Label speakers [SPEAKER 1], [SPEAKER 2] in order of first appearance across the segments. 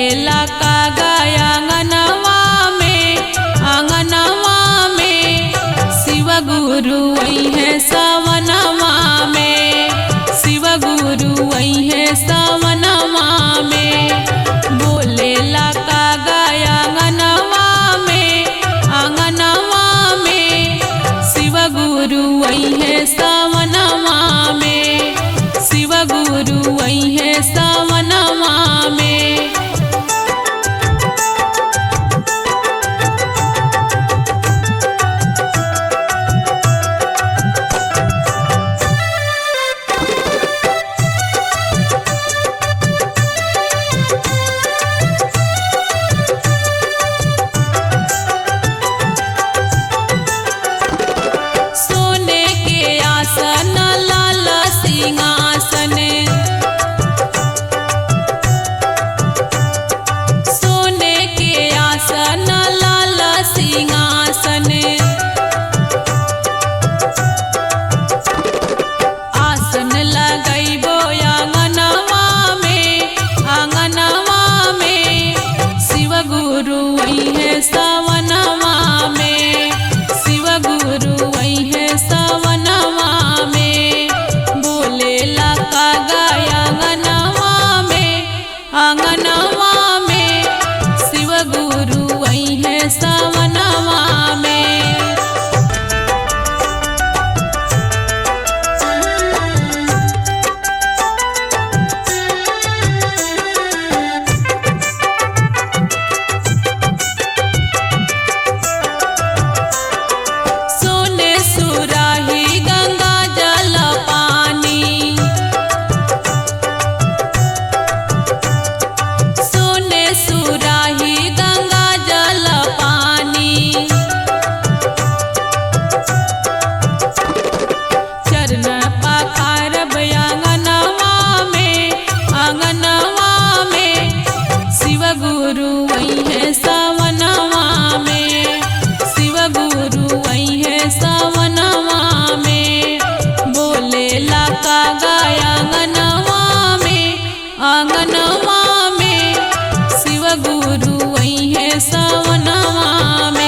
[SPEAKER 1] बोलेला कागा आंगनवा में शिव गुरु है सवनवा में, शिव गुरु है सवनवा में। बोलेला कागा आंगनवा में शिव गुरु है सवनवा में, शिव गुरु है सवनवा में। सोने के आसन लाल सिंहासन, सोने के आसन लाल सिंहासन। आसन लगैबो आंगनवा में शिव गुरु है सवनवा में, शिव गुरु है सवनवा में। बोलेला कागा आंगनवा में शिव गुरु है सवनवा में। सोने सुराही गंगा जल पानी, सोने सुराही गंगा जल पानी। चरण पखारब आंगनवा में शिव गुरु है सवनवा में, शिव गुरु है सवनवा में। बोलेला कागा आंगनवा में शिव गुरु है सवनवा में।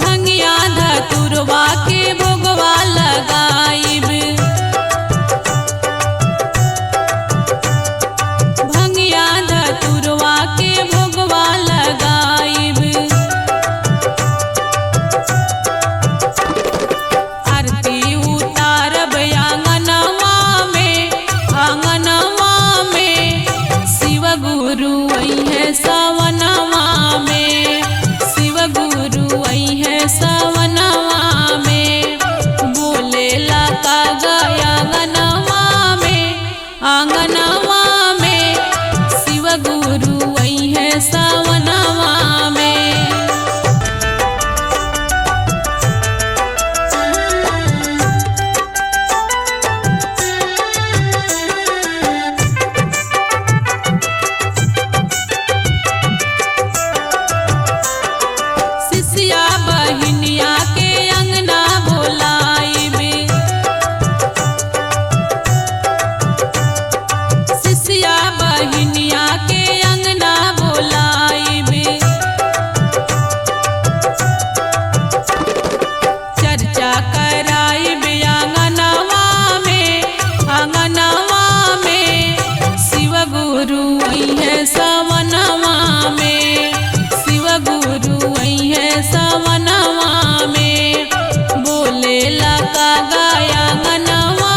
[SPEAKER 1] भंगिया धतुरवा के भोगवा लगाइब, भंगिया धतुरवा के भोगवा लगाइब। आरती उतारब आंगनवा में शिव गुरु है सवनवा में, शिव गुरु है सवनवा में। बोलेला कागा आंगनवा में शिव गुरु है सवनवा में। सिसिया बहिनिया के अंगना बोलाइबे, सिसिया बहिनिया के अंगना बोलाइबे। चर्चा कराइबे आंगनवा में शिव गुरु है सवनवा में, शिव गुरु है सवनवा में। बोलेला कागा आंगनवा